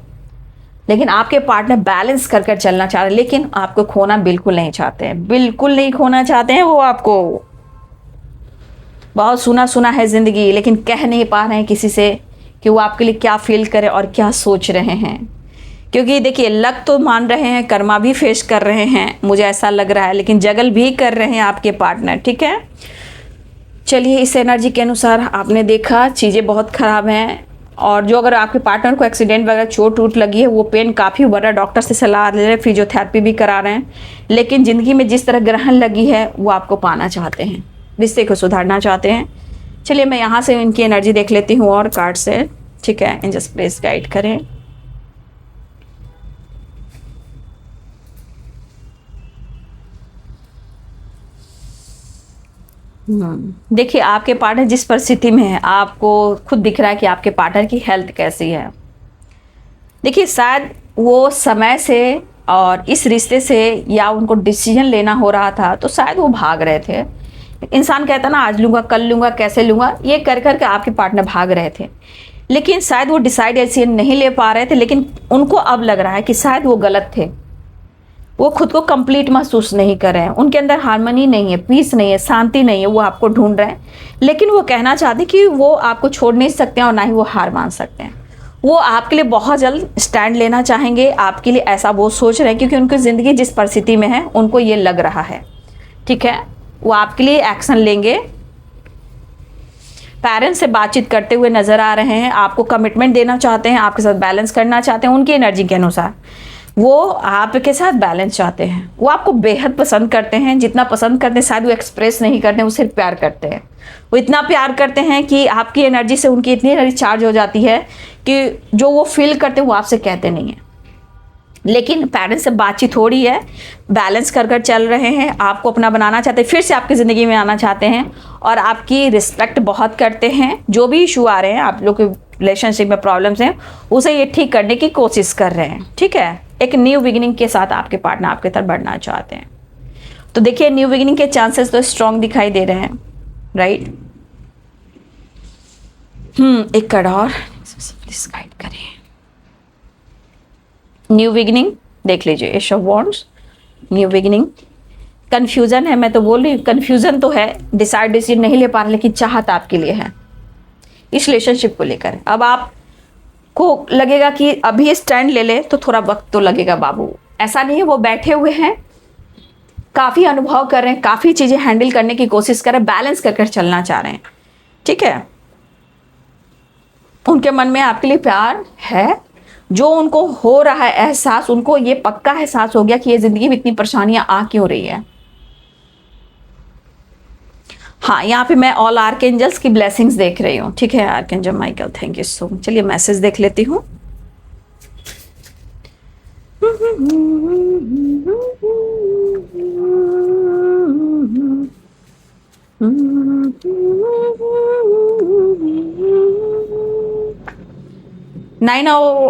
लेकिन आपके पार्टनर बैलेंस कर कर चलना चाह रहे हैं, लेकिन आपको खोना बिल्कुल नहीं चाहते हैं, बिल्कुल नहीं खोना चाहते हैं वो आपको। बहुत सुना सुना है ज़िंदगी, लेकिन कह नहीं पा रहे हैं किसी से कि वो आपके लिए क्या फील करें और क्या सोच रहे हैं, क्योंकि देखिए लक तो मान रहे हैं, कर्मा भी फेस कर रहे हैं, मुझे ऐसा लग रहा है, लेकिन जगल भी कर रहे हैं आपके पार्टनर, ठीक है। चलिए, इस एनर्जी के अनुसार आपने देखा चीज़ें बहुत ख़राब हैं, और जो अगर आपके पार्टनर को एक्सीडेंट वगैरह चोट वोट लगी है, वो पेन काफ़ी बढ़ रहा है, डॉक्टर से सलाह ले रहे हैं, फिजियोथेरेपी भी करा रहे हैं, लेकिन ज़िंदगी में जिस तरह ग्रहण लगी है वो आपको पाना चाहते हैं, रिश्ते को सुधारना चाहते हैं। चलिए, मैं यहाँ से इनकी एनर्जी देख लेती हूँ और कार्ड से, ठीक है। एंजल्स प्लीज गाइड करें। देखिए आपके पार्टनर जिस परिस्थिति में है, आपको खुद दिख रहा है कि आपके पार्टनर की हेल्थ कैसी है। देखिए शायद वो समय से और इस रिश्ते से, या उनको डिसीजन लेना हो रहा था, तो शायद वो भाग रहे थे। इंसान कहता ना आज लूँगा, कल लूँगा, कैसे लूँगा, ये कर कर के आपके पार्टनर भाग रहे थे, लेकिन शायद वो डिसीजन नहीं ले पा रहे थे, लेकिन उनको अब लग रहा है कि शायद वो गलत थे, वो खुद को कंप्लीट महसूस नहीं कर रहे हैं, उनके अंदर हार्मनी नहीं है, पीस नहीं है, शांति नहीं है, वो आपको ढूंढ रहे हैं, लेकिन वो कहना चाहते कि वो आपको छोड़ नहीं सकते हैं और ना ही वो हार मान सकते हैं। वो आपके लिए बहुत जल्द स्टैंड लेना चाहेंगे आपके लिए, ऐसा वो सोच रहे हैं, क्योंकि उनकी ज़िंदगी जिस परिस्थिति में है उनको ये लग रहा है, ठीक है। वो आपके लिए एक्शन लेंगे, पेरेंट्स से बातचीत करते हुए नजर आ रहे हैं, आपको कमिटमेंट देना चाहते हैं, आपके साथ बैलेंस करना चाहते हैं, उनकी एनर्जी के अनुसार वो आपके साथ बैलेंस चाहते हैं। वो आपको बेहद पसंद करते हैं, जितना पसंद करते हैं शायद वो एक्सप्रेस नहीं करते हैं, वो सिर्फ प्यार करते हैं। वो इतना प्यार करते हैं कि आपकी एनर्जी से उनकी इतनी एनर्जी चार्ज हो जाती है कि जो वो फील करते हैं वो आपसे कहते नहीं हैं, लेकिन पेरेंट्स से बातचीत हो रही है, बैलेंस कर कर चल रहे हैं, आपको अपना बनाना चाहते हैं, फिर से आपकी ज़िंदगी में आना चाहते हैं, और आपकी रिस्पेक्ट बहुत करते हैं। जो भी इशू आ रहे हैं, आप लोग के रिलेशनशिप में प्रॉब्लम्स हैं, उसे ये ठीक करने की कोशिश कर रहे हैं, ठीक है। एक न्यू बिगिनिंग के साथ आपके पार्टनर आपके तरफ बढ़ना चाहते हैं। तो देखिए न्यू बिगिनिंग के चांसेस तो स्ट्रॉन्ग दिखाई दे रहे हैं, राइट। एक कार्ड और प्लीज गाइड करें। न्यू बिगिनिंग देख लीजिए, ace of wands, new beginning. Confusion है, मैं तो बोल रही हूँ कंफ्यूजन तो है, डिसीजन नहीं ले पा रहे, लेकिन चाहत आपके लिए है इस रिलेशनशिप को लेकर। अब आप को लगेगा कि अभी स्टैंड ले ले, तो थोड़ा वक्त तो लगेगा बाबू, ऐसा नहीं है। वो बैठे हुए हैं, काफ़ी अनुभव कर रहे हैं, काफ़ी चीज़ें हैंडल करने की कोशिश कर रहे हैं, बैलेंस कर कर चलना चाह रहे हैं, ठीक है। उनके मन में आपके लिए प्यार है, जो उनको हो रहा है एहसास, उनको ये पक्का एहसास हो गया कि ये ज़िंदगी में इतनी परेशानियां आ क्यों रही है। हाँ, यहाँ पे मैं ऑल आर्कएंजल्स की ब्लेसिंग्स देख रही हूँ। ठीक है archangel Michael, thank you so much. चलिए मैसेज देख लेती हूँ।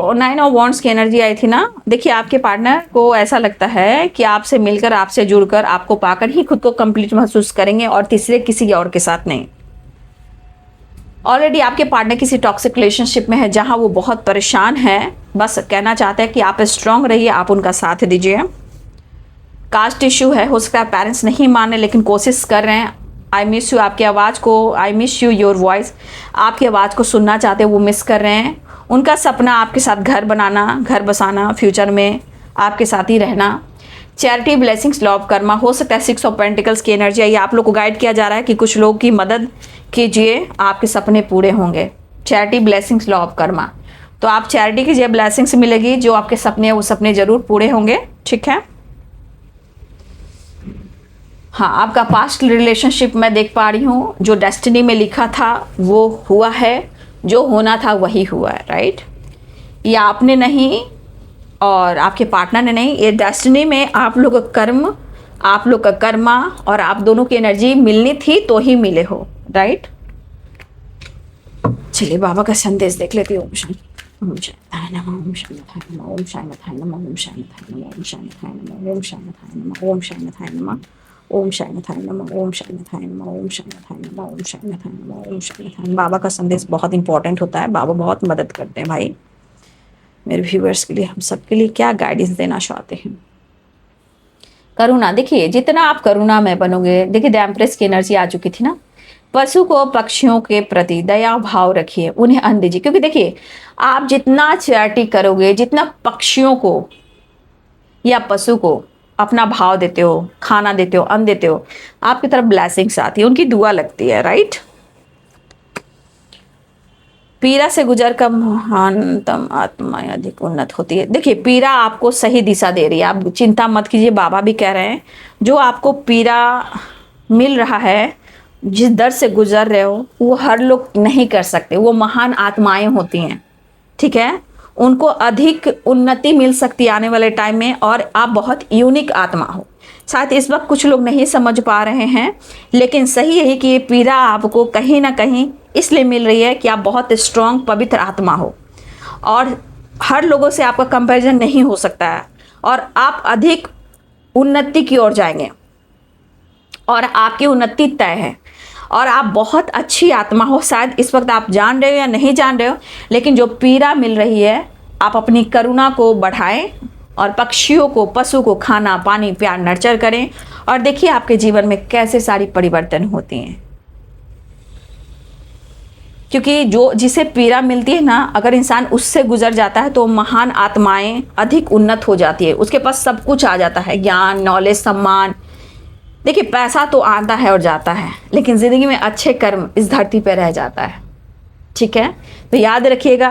नाइन ऑफ वॉन्ड्स की एनर्जी आई थी ना। देखिए आपके पार्टनर को ऐसा लगता है कि आपसे मिलकर, आपसे जुड़कर, आपको पाकर ही खुद को कंप्लीट महसूस करेंगे और तीसरे किसी और के साथ नहीं। ऑलरेडी आपके पार्टनर किसी टॉक्सिक रिलेशनशिप में है जहां वो बहुत परेशान है। बस कहना चाहते हैं कि आप स्ट्रांग रहिए, आप उनका साथ दीजिए। कास्ट इश्यू है, हो सकता है पेरेंट्स नहीं माने लेकिन कोशिश कर रहे हैं। आई मिस यू, आपकी आवाज़ को, I miss you your voice, आपकी आवाज़ को सुनना चाहते हैं, वो मिस कर रहे हैं। उनका सपना आपके साथ घर बनाना, घर बसाना, फ्यूचर में आपके साथ ही रहना। Charity, blessings, love, Karma. हो सकता है 6 ऑफ पेंटिकल्स की एनर्जी है। ये आप लोग को गाइड किया जा रहा है कि कुछ लोग की मदद कीजिए, आपके सपने पूरे होंगे। Charity, blessings, love, Karma. तो आप चैरिटी कीजिए, ब्लेसिंग्स मिलेगी, जो आपके सपने हैं वो सपने जरूर पूरे होंगे। ठीक है। हाँ, आपका पास्ट रिलेशनशिप मैं देख पा रही हूँ, जो डेस्टिनी में लिखा था वो हुआ है, जो होना था वही हुआ है। राइट, ये आपने नहीं और आपके पार्टनर ने नहीं, ये डेस्टिनी में आप लोग का कर्म, आप लोग का कर्मा और आप दोनों की एनर्जी मिलनी थी तो ही मिले हो। राइट, चलिए बाबा का संदेश देख लेती हूँ। ओम शांति नमः, ओम शांति नमः, ओम शांति नमः, ओम शांति नमः, ओम शांति नमः, ओम शांति नमः, ओम शांति नमः, ओम शांति नमः, ओम शांति नमः, ओम शांति नमः, ओम शांति नमः, ओम शांति नमः, ओम शांति नमः। बाबा का संदेश बहुत इंपॉर्टेंट होता है। बाबा बहुत मदद करते हैं भाई मेरे व्यूअर्स के लिए, हम सबके लिए क्या गाइडेंस देना चाहते हैं। करुणा, देखिए जितना आप करुणा में बनोगे, देखिए द एम्प्रेस की एनर्जी आ चुकी थी ना। पशु को, पक्षियों के प्रति दया भाव रखिए, उन्हें अन्न दीजिए, क्योंकि देखिए आप जितना चैरिटी करोगे, जितना पक्षियों को या पशु को अपना भाव देते हो, खाना देते हो, अन्न देते हो, आपकी तरफ ब्लेसिंग्स आती है, उनकी दुआ लगती है। राइट, पीड़ा से गुजर कर महानतम आत्मा अधिक उन्नत होती है। देखिए पीड़ा आपको सही दिशा दे रही है, आप चिंता मत कीजिए। बाबा भी कह रहे हैं जो आपको पीड़ा मिल रहा है, जिस दर से गुजर रहे हो, वो हर लोग नहीं कर सकते। वो महान आत्माएं होती हैं। ठीक है, उनको अधिक उन्नति मिल सकती है आने वाले टाइम में, और आप बहुत यूनिक आत्मा हो। शायद इस वक्त कुछ लोग नहीं समझ पा रहे हैं, लेकिन सही है कि ये पीड़ा आपको कहीं ना कहीं इसलिए मिल रही है कि आप बहुत स्ट्रांग पवित्र आत्मा हो और हर लोगों से आपका कंपैरिजन नहीं हो सकता है, और आप अधिक उन्नति की ओर जाएंगे और आपकी उन्नति तय है, और आप बहुत अच्छी आत्मा हो। शायद इस वक्त आप जान रहे हो या नहीं जान रहे हो, लेकिन जो पीड़ा मिल रही है, आप अपनी करुणा को बढ़ाएं और पक्षियों को, पशु को खाना, पानी, प्यार, नर्चर करें, और देखिए आपके जीवन में कैसे सारी परिवर्तन होती हैं। क्योंकि जो जिसे पीड़ा मिलती है ना, अगर इंसान उससे गुजर जाता है तो महान आत्माएं अधिक उन्नत हो जाती है, उसके पास सब कुछ आ जाता है, ज्ञान, नॉलेज, सम्मान। देखिए पैसा तो आता है और जाता है, लेकिन ज़िंदगी में अच्छे कर्म इस धरती पर रह जाता है। ठीक है, तो याद रखिएगा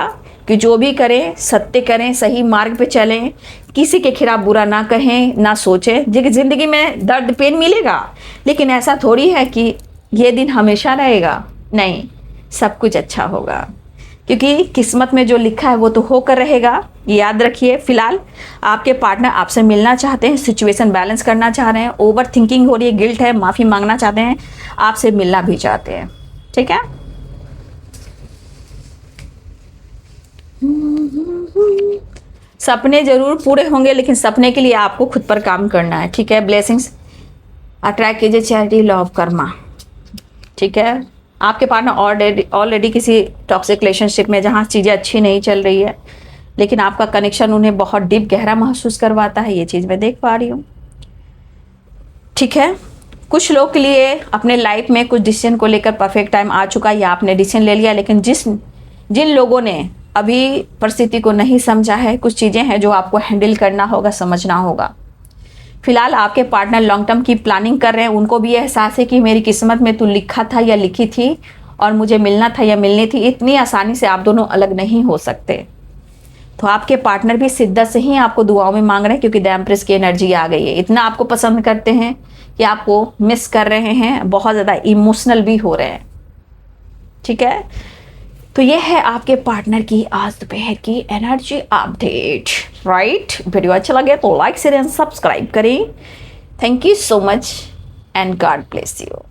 कि जो भी करें सत्य करें, सही मार्ग पे चलें, किसी के खिलाफ बुरा ना कहें, ना सोचें। ज़िंदगी में दर्द पेन मिलेगा, लेकिन ऐसा थोड़ी है कि ये दिन हमेशा रहेगा। नहीं, सब कुछ अच्छा होगा, क्योंकि किस्मत में जो लिखा है वो तो होकर रहेगा। ये याद रखिए। फिलहाल आपके पार्टनर आपसे मिलना चाहते हैं, सिचुएशन बैलेंस करना चाह रहे हैं, ओवर थिंकिंग हो रही है, गिल्ट है, माफ़ी मांगना चाहते हैं, आपसे मिलना भी चाहते हैं। ठीक है, सपने जरूर पूरे होंगे, लेकिन सपने के लिए आपको खुद पर काम करना है। ठीक है, ब्लेसिंग्स अट्रैक्ट कीजिए, चैरिटी, लव, कर्मा। ठीक है, आपके पार्टनर ऑलरेडी किसी टॉक्सिक रिलेशनशिप में जहाँ चीज़ें अच्छी नहीं चल रही है, लेकिन आपका कनेक्शन उन्हें बहुत डीप, गहरा महसूस करवाता है। ये चीज़ मैं देख पा रही हूँ। ठीक है, कुछ लोग के लिए अपने लाइफ में कुछ डिसीजन को लेकर परफेक्ट टाइम आ चुका है, या आपने डिसीजन ले लिया, लेकिन जिन लोगों ने अभी परिस्थिति को नहीं समझा है, कुछ चीज़ें हैं जो आपको हैंडल करना होगा, समझना होगा। फिलहाल आपके पार्टनर लॉन्ग टर्म की प्लानिंग कर रहे हैं, उनको भी एहसास है कि मेरी किस्मत में तो लिखा था या लिखी थी और मुझे मिलना था या मिलनी थी। इतनी आसानी से आप दोनों अलग नहीं हो सकते। तो आपके पार्टनर भी शिद्दत से ही आपको दुआओं में मांग रहे हैं, क्योंकि द एम्प्रेस की एनर्जी आ गई है। इतना आपको पसंद करते हैं कि आपको मिस कर रहे हैं, बहुत ज़्यादा इमोशनल भी हो रहे हैं। ठीक है, तो ये है आपके पार्टनर की आज दोपहर की एनर्जी अपडेट। राइट, वीडियो अच्छा लगे तो लाइक शेयर एंड सब्सक्राइब करें। Thank you so much and God bless you.